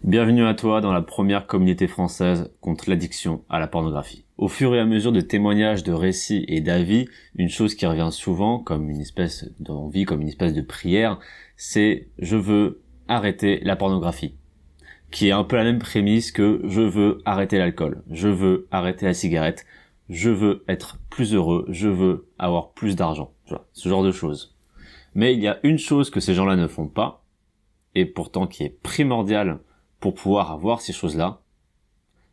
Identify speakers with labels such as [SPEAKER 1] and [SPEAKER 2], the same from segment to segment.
[SPEAKER 1] Bienvenue à toi dans la première communauté française contre l'addiction à la pornographie. Au fur et à mesure de témoignages, de récits et d'avis, une chose qui revient souvent comme une espèce d'envie, comme une espèce de prière, c'est « je veux arrêter la pornographie », qui est un peu la même prémisse que « je veux arrêter l'alcool »,« je veux arrêter la cigarette »,« je veux être plus heureux »,« je veux avoir plus d'argent », ce genre de choses. Mais il y a une chose que ces gens-là ne font pas, et pourtant qui est primordiale pour pouvoir avoir ces choses-là,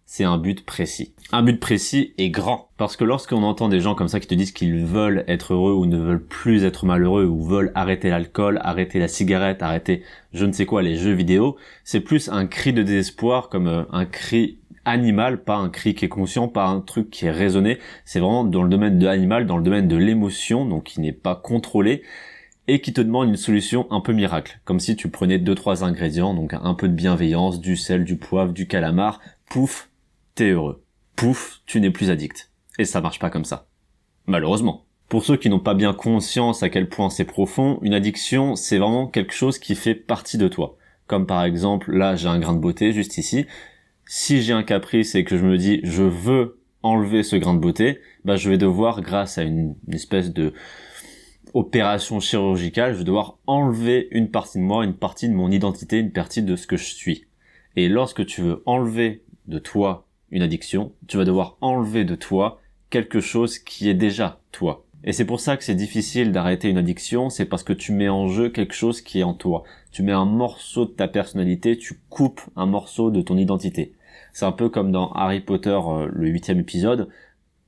[SPEAKER 1] c'est un but précis. Un but précis et grand. Parce que lorsqu'on entend des gens comme ça qui te disent qu'ils veulent être heureux ou ne veulent plus être malheureux ou veulent arrêter l'alcool, arrêter la cigarette, arrêter je ne sais quoi, les jeux vidéo, c'est plus un cri de désespoir comme un cri animal, pas un cri qui est conscient, pas un truc qui est raisonné. C'est vraiment dans le domaine de l'animal, dans le domaine de l'émotion, donc qui n'est pas contrôlé, et qui te demande une solution un peu miracle, comme si tu prenais 2-3 ingrédients, donc un peu de bienveillance, du sel, du poivre, du calamar, pouf, t'es heureux. Pouf, tu n'es plus addict. Et ça marche pas comme ça. Malheureusement. Pour ceux qui n'ont pas bien conscience à quel point c'est profond, une addiction, c'est vraiment quelque chose qui fait partie de toi. Comme par exemple, là j'ai un grain de beauté juste ici. Si j'ai un caprice et que je me dis je veux enlever ce grain de beauté, bah je vais devoir, grâce à une espèce de opération chirurgicale, je vais devoir enlever une partie de moi, une partie de mon identité, une partie de ce que je suis. Et lorsque tu veux enlever de toi une addiction, tu vas devoir enlever de toi quelque chose qui est déjà toi. Et c'est pour ça que c'est difficile d'arrêter une addiction, c'est parce que tu mets en jeu quelque chose qui est en toi. Tu mets un morceau de ta personnalité, tu coupes un morceau de ton identité. C'est un peu comme dans Harry Potter, le 8e épisode.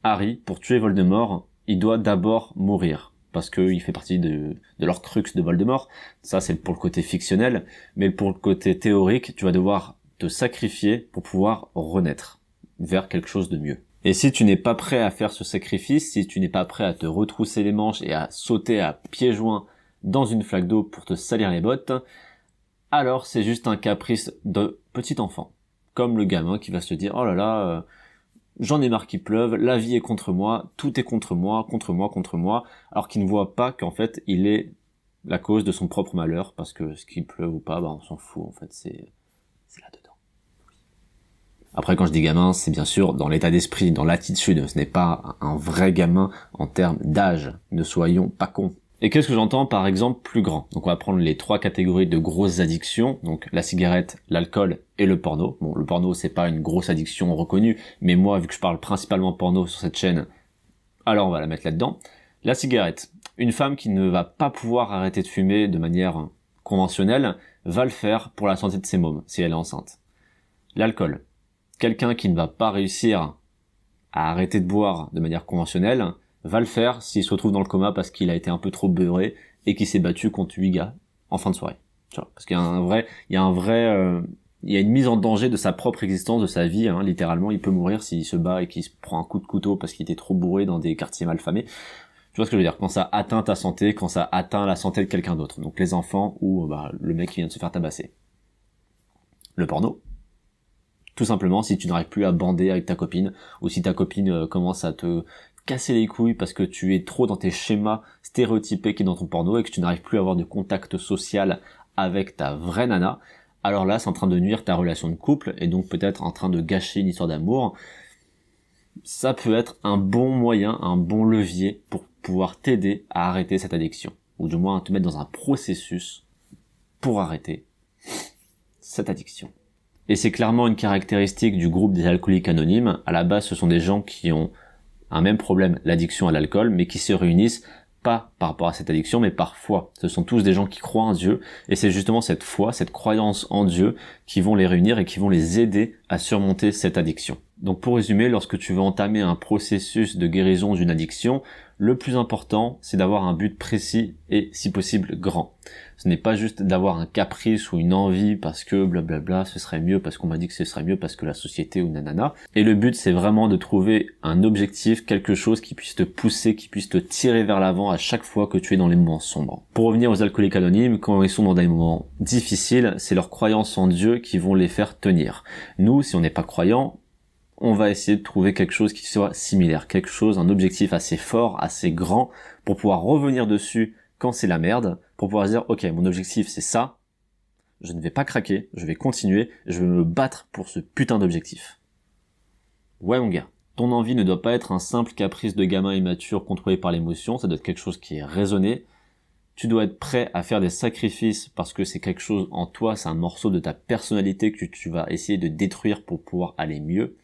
[SPEAKER 1] Harry, pour tuer Voldemort, il doit d'abord mourir, parce qu'il fait partie de l'Horcrux de Voldemort. Ça, c'est pour le côté fictionnel. Mais pour le côté théorique, tu vas devoir te sacrifier pour pouvoir renaître vers quelque chose de mieux. Et si tu n'es pas prêt à faire ce sacrifice, si tu n'es pas prêt à te retrousser les manches et à sauter à pieds joints dans une flaque d'eau pour te salir les bottes, alors c'est juste un caprice de petit enfant. Comme le gamin qui va se dire « Oh là là, j'en ai marre qu'il pleuve, la vie est contre moi, tout est contre moi, contre moi, contre moi », alors qu'il ne voit pas qu'en fait, il est la cause de son propre malheur, parce que ce qu'il pleuve ou pas, bah on s'en fout, en fait, c'est là-dedans. Après, quand je dis gamin, c'est bien sûr dans l'état d'esprit, dans l'attitude, ce n'est pas un vrai gamin en termes d'âge, ne soyons pas cons. Et qu'est-ce que j'entends par exemple plus grand? Donc on va prendre les 3 catégories de grosses addictions, donc la cigarette, l'alcool et le porno. Bon, le porno c'est pas une grosse addiction reconnue, mais moi vu que je parle principalement porno sur cette chaîne, alors on va la mettre là-dedans. La cigarette, une femme qui ne va pas pouvoir arrêter de fumer de manière conventionnelle, va le faire pour la santé de ses mômes, si elle est enceinte. L'alcool, quelqu'un qui ne va pas réussir à arrêter de boire de manière conventionnelle, va le faire s'il se retrouve dans le coma parce qu'il a été un peu trop beurré et qu'il s'est battu contre 8 gars en fin de soirée. Tu vois, parce qu'il y a une mise en danger de sa propre existence, de sa vie, hein, littéralement, il peut mourir s'il se bat et qu'il se prend un coup de couteau parce qu'il était trop bourré dans des quartiers malfamés. Tu vois ce que je veux dire? Quand ça atteint ta santé, quand ça atteint la santé de quelqu'un d'autre. Donc les enfants ou le mec qui vient de se faire tabasser. Le porno. Tout simplement, si tu n'arrives plus à bander avec ta copine, ou si ta copine commence à te casser les couilles parce que tu es trop dans tes schémas stéréotypés qui est dans ton porno et que tu n'arrives plus à avoir de contact social avec ta vraie nana, alors là, c'est en train de nuire ta relation de couple et donc peut-être en train de gâcher une histoire d'amour. Ça peut être un bon moyen, un bon levier pour pouvoir t'aider à arrêter cette addiction, ou du moins à te mettre dans un processus pour arrêter cette addiction. Et c'est clairement une caractéristique du groupe des alcooliques anonymes. À la base, ce sont des gens qui ont un même problème, l'addiction à l'alcool, mais qui se réunissent pas par rapport à cette addiction, mais par foi. Ce sont tous des gens qui croient en Dieu, et c'est justement cette foi, cette croyance en Dieu qui vont les réunir et qui vont les aider à surmonter cette addiction. Donc pour résumer, lorsque tu veux entamer un processus de guérison d'une addiction, le plus important, c'est d'avoir un but précis et, si possible, grand. Ce n'est pas juste d'avoir un caprice ou une envie parce que blablabla, ce serait mieux parce qu'on m'a dit que ce serait mieux parce que la société ou nanana. Et le but, c'est vraiment de trouver un objectif, quelque chose qui puisse te pousser, qui puisse te tirer vers l'avant à chaque fois que tu es dans les moments sombres. Pour revenir aux alcooliques anonymes, quand ils sont dans des moments difficiles, c'est leur croyance en Dieu qui vont les faire tenir. Nous, si on n'est pas croyant, on va essayer de trouver quelque chose qui soit similaire, quelque chose, un objectif assez fort, assez grand, pour pouvoir revenir dessus quand c'est la merde, pour pouvoir se dire, ok, mon objectif c'est ça, je ne vais pas craquer, je vais continuer, je vais me battre pour ce putain d'objectif. Ouais mon gars, ton envie ne doit pas être un simple caprice de gamin immature contrôlé par l'émotion, ça doit être quelque chose qui est raisonné. Tu dois être prêt à faire des sacrifices parce que c'est quelque chose en toi, c'est un morceau de ta personnalité que tu vas essayer de détruire pour pouvoir aller mieux.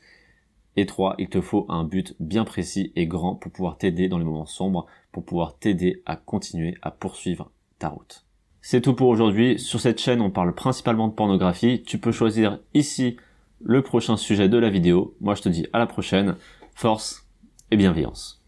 [SPEAKER 1] Et 3, il te faut un but bien précis et grand pour pouvoir t'aider dans les moments sombres, pour pouvoir t'aider à continuer à poursuivre ta route. C'est tout pour aujourd'hui. Sur cette chaîne, on parle principalement de pornographie. Tu peux choisir ici le prochain sujet de la vidéo. Moi, je te dis à la prochaine. Force et bienveillance.